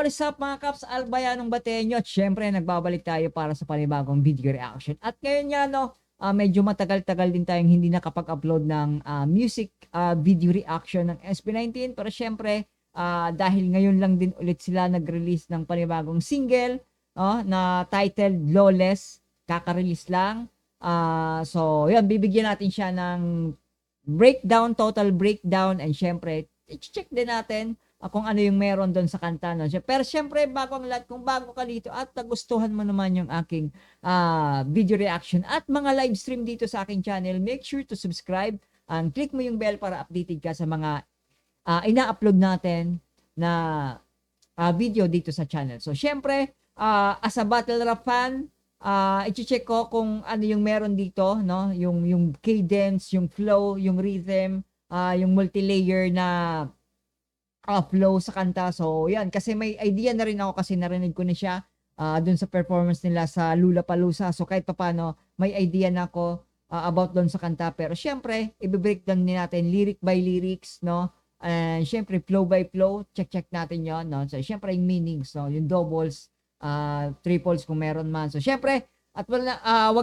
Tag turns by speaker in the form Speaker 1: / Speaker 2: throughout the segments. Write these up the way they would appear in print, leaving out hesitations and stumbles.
Speaker 1: What is up mga Kaps, Albayanong Bateño at syempre nagbabalik tayo para sa panibagong video reaction. At ngayon nga medyo matagal-tagal din tayong hindi nakapag-upload ng music video reaction ng SB19. Pero syempre dahil ngayon lang din ulit sila nag-release ng panibagong single na titled Lawless, kaka-release lang. So yan, bibigyan natin siya ng breakdown, total breakdown, and syempre i-check din natin kung ano yung meron doon sa kanta. No? Pero syempre, bago ang lahat, kung bago ka dito at nagustuhan mo naman yung aking video reaction at mga live stream dito sa aking channel, make sure to subscribe and click mo yung bell para updated ka sa mga ina-upload natin na video dito sa channel. So syempre, as a battle rap fan, i-check ko kung ano yung meron dito, no? Yung cadence, yung flow, yung rhythm, yung multi-layer na flow sa kanta. So yan, kasi may idea na rin ako kasi narinig ko na siya dun sa performance nila sa Lollapalooza. So kahit paano may idea na ako about dun sa kanta. Pero syempre, i-breakdown din natin lyric by lyrics, no? And syempre flow by flow, check natin yon, no? So syempre yung meanings, no? Yung doubles, triples kung meron man. So syempre, at wag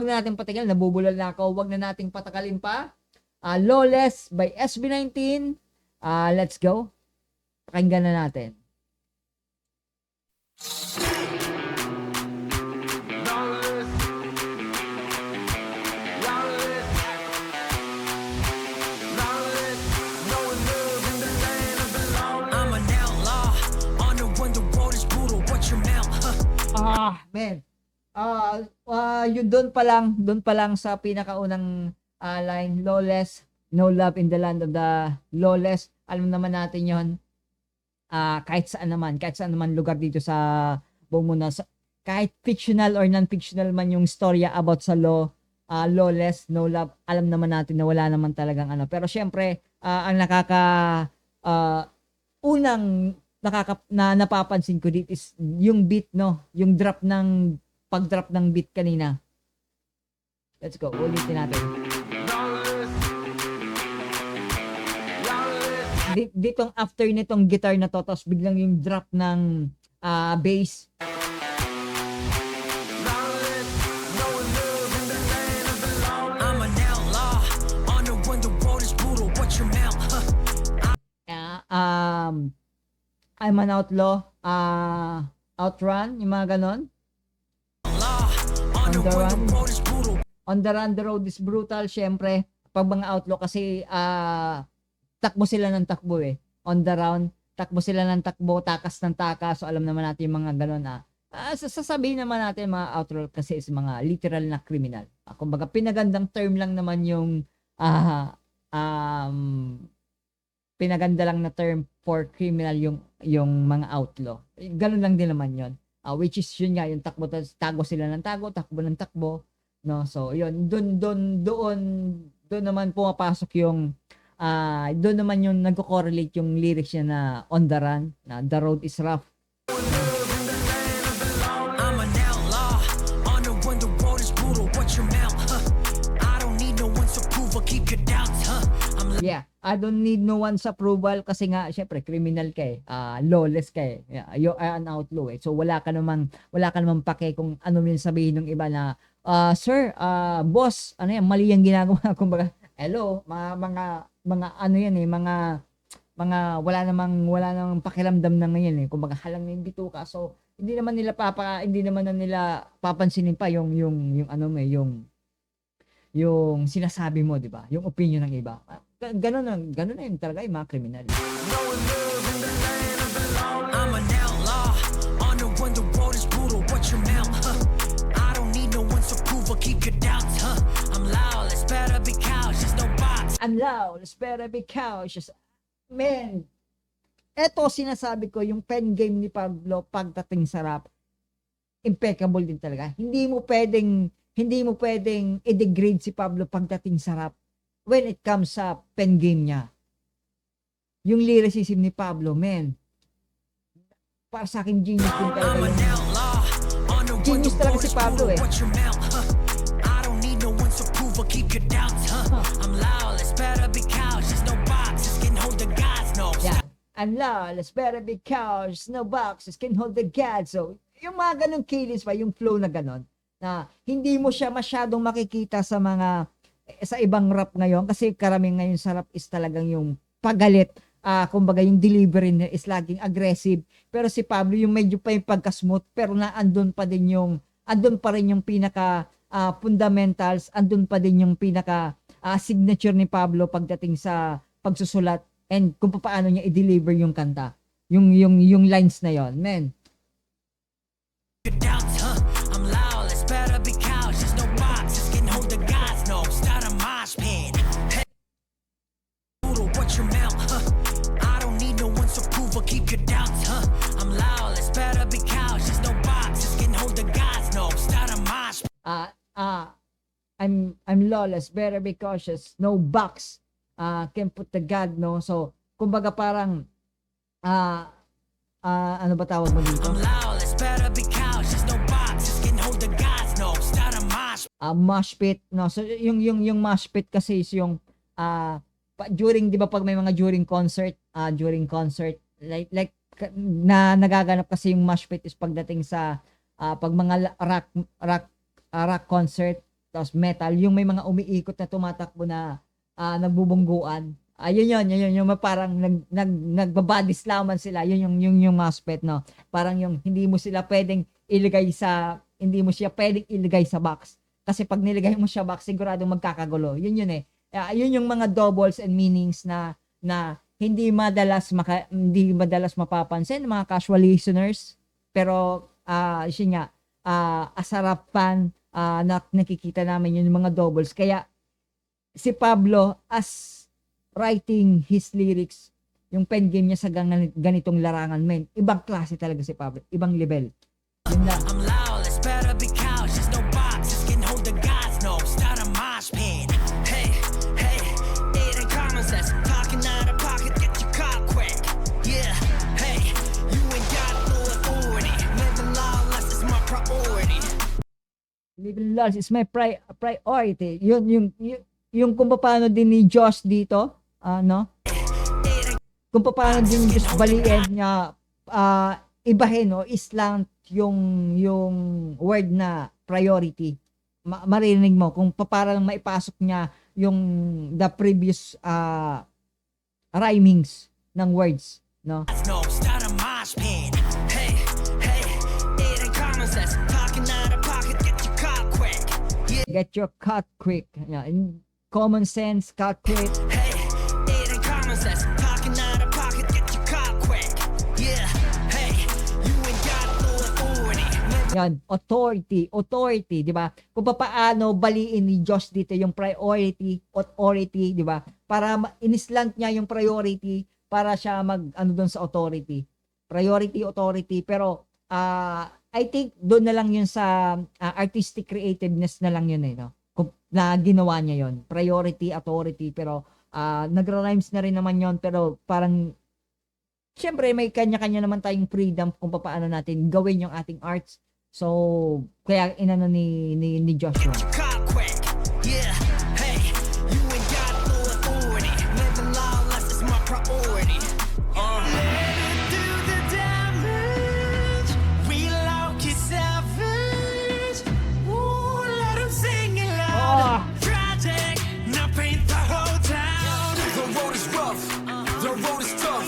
Speaker 1: na natin patigal, nabubulol na ako. Wag na nating patagalin pa. Lawless by SB19. Let's go. Pakinggan na natin. Man. Yun doon pa lang sa pinakaunang line, Lawless, no love in the land of the lawless. Alam naman natin yon. Kahit saan naman lugar dito sa buong mundo, kahit fictional or non-fictional man yung storya about sa lawless, no love, alam naman natin na wala naman talagang ano. Pero syempre, ang napapansin ko dito is yung beat, no? Yung pag-drop ng beat kanina. Let's go, ulitin natin. Ditong after nitong guitar na to, tapos biglang yung drop ng bass. I'm an outlaw, outrun, yung mga ganon. On the run, the road is brutal. Syempre, pag mga outlaw kasi takbo sila ng takbo eh. On the round, takbo sila ng takbo, takas ng takas. So alam naman natin yung mga ganon sasabihin naman natin mga outlaw kasi is mga literal na criminal. Kumbaga pinagandang term lang naman yung pinaganda lang na term for criminal yung mga outlaw. Ganun lang din naman yon. Which is yun nga, yung tago sila ng takbo ng takbo, no? So yun, doon naman pumapasok yung doon naman yung nagko-correlate yung lyrics niya na on the run, na the road is rough. Yeah, I don't need no one's approval kasi nga syempre criminal ka eh, lawless ka eh. Yeah, you are an outlaw eh. So wala ka namang pake kung ano yung sabihin ng iba na sir, boss, ano yan, mali yung ginagawa. Kumbaga, hello, mga ano yan eh, mga wala namang pakiramdam na ngayon eh. Kumbaga halang na yung bituka. So hindi naman na nila papansinin pa yung ano mo eh, yung sinasabi mo, di ba? Yung opinion ng iba. Ganun na yun talaga yung mga kriminal. I'm an outlaw on the run, the road is brutal. What's your mouth? I don't need no one's approval. Keep your doubts, I'm lawless, better be cautious, no box. I'm lawless, better be cautious. Man, eto sinasabi ko, yung pen game ni Pablo pagdating sa rap, impeccable din talaga. Hindi mo pwedeng i-degrade si Pablo pagdating sa rap when it comes sa pen game niya. Yung lyricism ni Pablo, man, para sa akin genius din talaga yun. Genius talaga si Pablo eh. Yeah. I'm lawless, better because no boxes can hold the God. So, yung mga ganong killings pa, yung flow na ganon, na hindi mo siya masyadong makikita sa ibang rap ngayon, kasi karamihan ngayon sa rap is talagang yung pagalit, kumbaga yung delivery niya is laging aggressive. Pero si Pablo yung medyo pa yung pagka-smooth, pero na andun pa rin yung pinaka fundamentals, andun pa din yung pinaka signature ni Pablo pagdating sa pagsusulat and kung paano niya i-deliver yung kanta. Yung lines na yon, man.
Speaker 2: I'm lawless, better be cautious. No boxes can hold the gods. No, start a mosh pit. Hey, watch your mouth, I don't need no one's approval. Keep your doubts, I'm lawless, better be cautious. No boxes can hold the gods. No, start a mosh pit.
Speaker 1: I'm lawless, better be cautious. No box can put the God, no. So kumbaga parang ano ba tawag mo dito?
Speaker 2: I'm lawless, better be cautious. No boxes can hold the gods. No, start a
Speaker 1: mosh pit, no. So yung mosh pit kasi is yung during, 'di ba, pag may mga during concert like na nagaganap kasi yung mosh pit is pagdating sa pag mga rock concert, tapos metal, yung may mga umiikot na tumatakbo na nagbubungguan. Yun yung parang nagbabody slaman sila. Yun yung mosh pit, no. Parang yung hindi mo siya pwedeng ilagay sa box. Kasi pag nilagay mo siya box, siguradong magkakagulo. Yun eh. Yun yung mga doubles and meanings na hindi madalas mapapansin ng mga casual listeners. Pero yun nga, as a rap fan, nakikita namin yung mga doubles. Kaya si Pablo, as writing his lyrics, yung pen game niya sa ganitong larangan, men, ibang klase talaga si Pablo, ibang level. Yun na.
Speaker 2: I'm lawless, better be cautious. No boxes can hold the gods. No, start a mosh pit. Hey, it ain't common sense. Talking out of pocket, get your caught quick. Yeah, hey, you ain't got no authority. Living lawless is my priority.
Speaker 1: Living lawless is my priority. Yung kung paano din ni Josh dito, no? Kung paano din just baliin niya, ibahin, no, islang yung word na priority. Marinig mo kung paano maipasok niya yung the previous rhymings ng words, no?
Speaker 2: No, start a mosh pit. Hey, it ain't common sense. Talking out of pocket, get your caught quick. Yeah.
Speaker 1: Get your cut quick. Yeah, in common sense, cut quick.
Speaker 2: Hey, it ain't common sense. Talking out of pocket, get your caught quick. Yeah, hey, you ain't got no authority.
Speaker 1: Yan, authority, di ba? Kung paano baliin ni Josh dito yung authority, di ba? Para inislant niya yung priority para siya ano doon sa authority. Authority, pero I think doon na lang yun sa artistic creativeness na lang yun no? Na ginawa niya yon, priority, authority, pero nagra-rhymes na rin naman yon, pero parang syempre may kanya-kanya naman tayong freedom kung paano natin gawin yung ating arts. So kaya inano ni Joshua.
Speaker 2: Yeah, hey, you ain't got no authority. Living lawless is my priority. Do the damage. We loud kiss savage. Ooh, let 'em sing it loud. Tragic, now paint the whole town. The road is rough, the road is tough.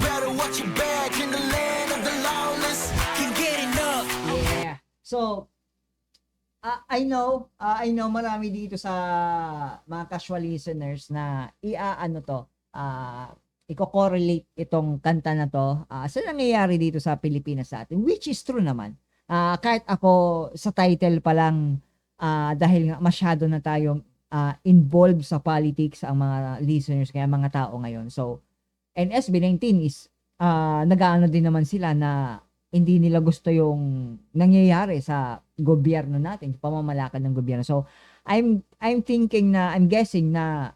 Speaker 2: Better watch your back in the land of the lawless. Can get enough.
Speaker 1: Yeah. So I know marami dito sa mga casual listeners na i-correlate itong kanta na to sa nangyayari dito sa Pilipinas sa atin, which is true naman. Kahit ako sa title pa lang, dahil nga masyado na tayong involved sa politics ang mga listeners, kaya mga tao ngayon. So, and SB19 is nag-aano din naman sila na hindi nila gusto yung nangyayari sa gobyerno natin, pamamalakad ng gobyerno. So, I'm guessing na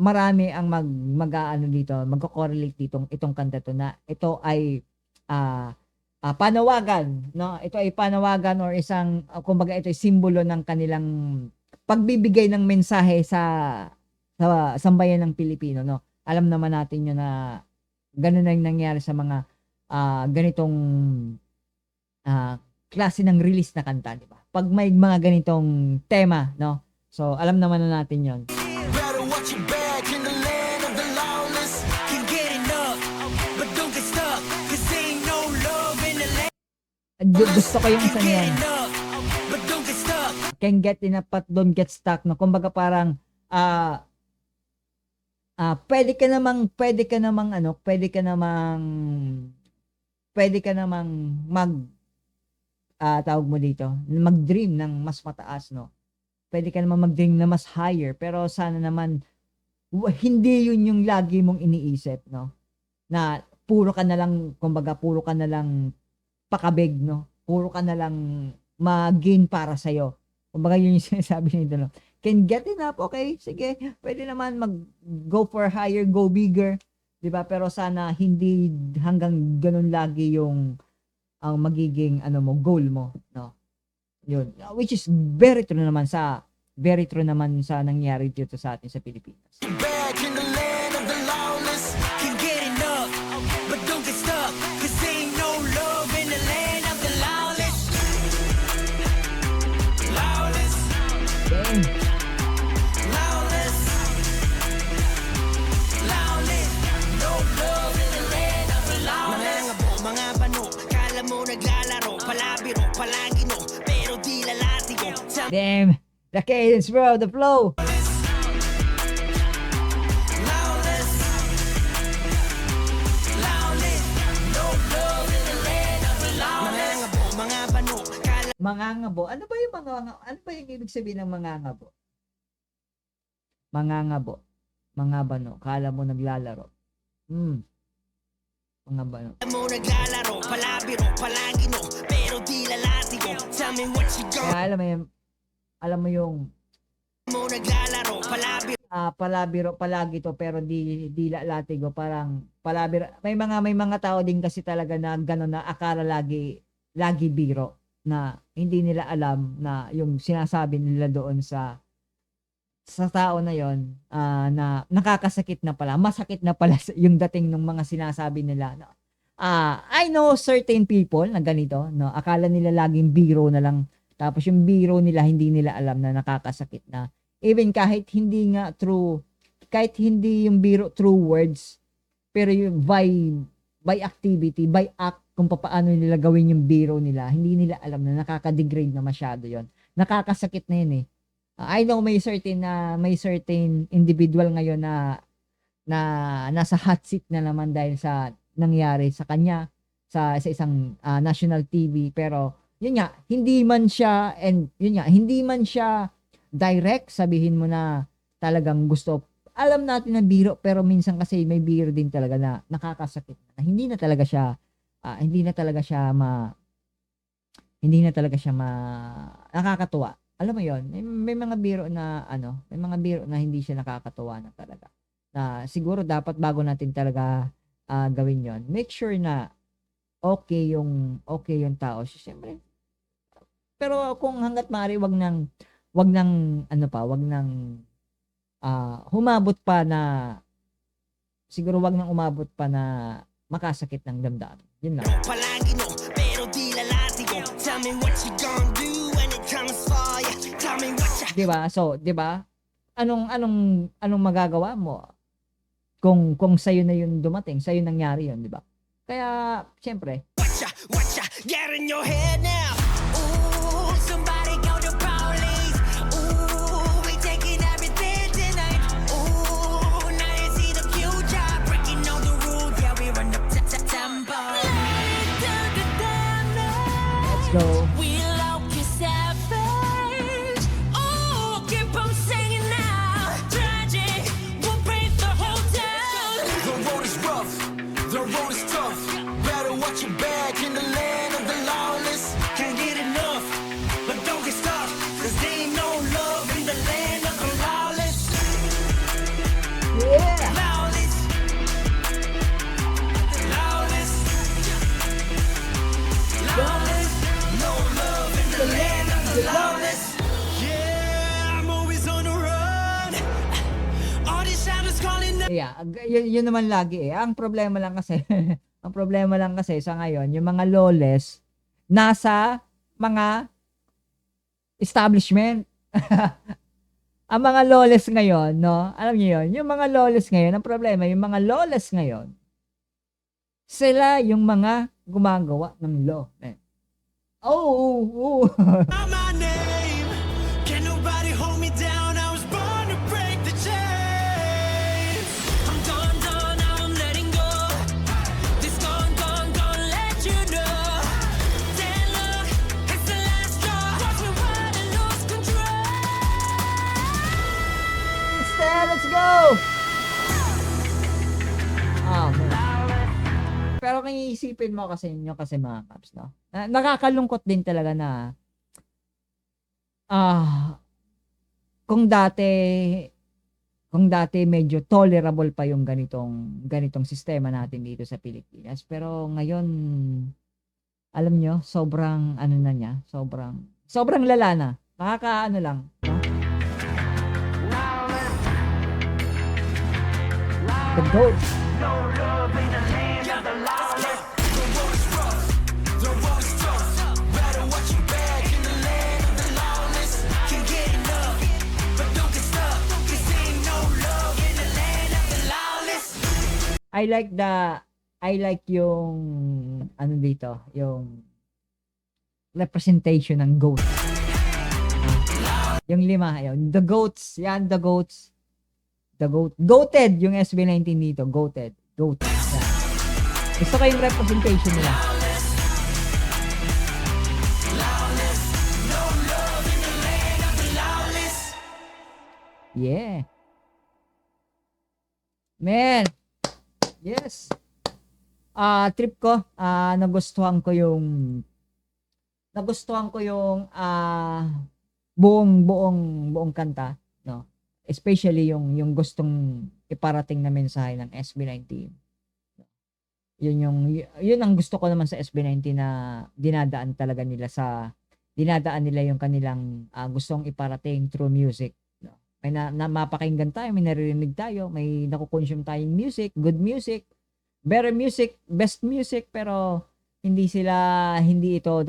Speaker 1: marami ang magko-correlate itong kanta to, na ito ay panawagan, no? Ito ay panawagan or isang kumbaga ito ay simbolo ng kanilang pagbibigay ng mensahe sa sambayan ng Pilipino, no? Alam naman natin yun na Ganun na yung nangyari sa mga ganitong klase ng release na kanta, di ba? Pag may mga ganitong tema, no? So, alam naman na natin yon.
Speaker 2: Better watch your back in the land of the lawless. Can get enough, but don't get stuck. Cause ain't no love in the land.
Speaker 1: Gusto ko yung isa
Speaker 2: Can get
Speaker 1: niyan.
Speaker 2: enough, but don't get stuck.
Speaker 1: Can get enough but don't get stuck, no? Kumbaga parang pwede ka namang mag tawag mo dito, mag-dream ng mas mataas, no? Pwede ka naman mag-dream na mas higher, pero sana naman hindi yun yung lagi mong iniisip, no? Na puro ka na lang pakabig, no? Puro ka na lang mag-gain para sa'yo. Kumbaga yun yung sinasabi nito, no? Can get enough, okay, sige, pwede naman go for higher, go bigger, di ba? Pero sana hindi hanggang ganun lagi yung ang magiging goal mo, no? Yun, which is very true naman sa nangyari dito sa atin sa Pilipinas.
Speaker 2: Back in the land of the lawless. Can get enough, but don't get stuck. Cause ain't no love in the land of the lawless. Lawless,
Speaker 1: Damn.
Speaker 2: lawless, lawless. No love in the land of the lawless. Mga bano, kala mo naglalaro, palabiro, palagi no, pero di lalatigo.
Speaker 1: Damn. The cadence, bro, the flow.
Speaker 2: Lawless, lawless. No love in the land of the lawless. Mga bano, kala
Speaker 1: Mangangabo. Ano ba yung ibig sabihin ng mangangabo? Mangangabo. Mangabano. Kala mo naglalaro. Mangabano.
Speaker 2: mo naglalaro, palabiro, palagi no, pero di lalatigo. Tell me what you got.
Speaker 1: Kaya alam mo yung
Speaker 2: Mo naglalaro, palabiro.
Speaker 1: palagi to pero di latigo, parang palabiro. May mga tao din kasi talaga na gano'n na akala lagi biro, na hindi nila alam na yung sinasabi nila doon sa tao na yon, na nakakasakit na pala, masakit na pala yung dating ng mga sinasabi nila, no? I know certain people na ganito, no? Akala nila laging biro na lang, tapos yung biro nila hindi nila alam na nakakasakit na. Even kahit hindi yung biro through words, pero yung by activity, by act, kung paano nila gawin yung biro nila, hindi nila alam na nakaka-degrade na masyado yon. Nakakasakit na yun eh. I know may certain individual ngayon na nasa hot seat na naman dahil sa nangyari sa kanya sa isang national TV, pero yun nga, hindi man siya direct sabihin mo na talagang gusto. Alam natin na biro, pero minsan kasi may biro din talaga na nakakasakit, na hindi na talaga siya nakakatuwa. Alam mo yon, may mga biro na hindi siya nakakatuwa na talaga. Na siguro dapat bago natin talaga gawin yon, make sure na okay yung tao. Siyempre. Pero kung hangga't maaari, wag nang humabot pa na, siguro wag nang umabot pa na makasakit ng damdamin. Yun lang.
Speaker 2: palagi no, pero di lalatigo. Tell me what you gonna do when it comes for ya. Tell me what you
Speaker 1: 'Di ba? So, 'di ba? Anong magagawa mo kung sa'yo na yun dumating, sa'yo nangyari yun, 'di ba? Kaya syempre,
Speaker 2: what ya get in your head now. Ooh, somebody go to police. Ooh, we taking everything tonight. Ooh, now you see the future, breaking all the rules. Yeah, we run up tempo.
Speaker 1: let's go.
Speaker 2: We love you savage. Oh, keep on singing now. Tragic, we'll break the whole town. The road is rough, the road is tough. Better watch your back in the land of the lawless. Can't get enough, but don't get stuck. Cause there ain't no love in the land of the lawless.
Speaker 1: Yeah.
Speaker 2: Lawless. Lawless. Lawless. No love in the land of the lawless. Yeah, I'm always on the run. All these shadows calling out.
Speaker 1: yeah, yun naman lagi eh. Ang problema lang kasi, ang problema lang kasi sa ngayon, yung mga lawless nasa mga establishment. Ang mga lawless ngayon, no? Alam niyo yun, yung mga lawless ngayon, ang problema, yung mga lawless ngayon, sila yung mga gumagawa ng law. Oh.
Speaker 2: My name. Can nobody hold me down? I was born to break the chains. I'm done, I'm letting go. This gone, let you know. Then look, it's the last straw. Watch me run and lose control.
Speaker 1: Let's go! Pero kung iisipin mo kasi nyo kasi mga Caps, no? Nakakalungkot din talaga na kung dati medyo tolerable pa yung ganitong sistema natin dito sa Pilipinas. Pero ngayon, alam nyo, sobrang ano na niya, sobrang lala na. Nakakaano lang, no? The GOAT. I like yung ano dito, yung representation ng GOAT. Yung 5, yun. The GOATs, yan, the GOATs. The GOAT. Goated yung SB19 dito. Goated. GOAT. Yan. Gusto ko yung representation nila. Yeah. Man. Yes. Trip ko, nagustuhan ko yung buong kanta, no? Especially yung gustong iparating na mensahe ng SB19. Yun ang gusto ko naman sa SB19 na dinadaan nila yung kanilang gustong iparating through music, no? May mapakinggan tayo, may naririnig tayo, may nakukonsume tayong music, good music, better music, best music, pero hindi ito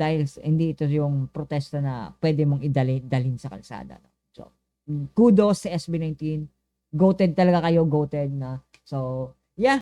Speaker 1: yung protesta na pwede mong dalhin sa kalsada, no? So, kudos sa SB19. Goated talaga kayo, goated na. So, yeah.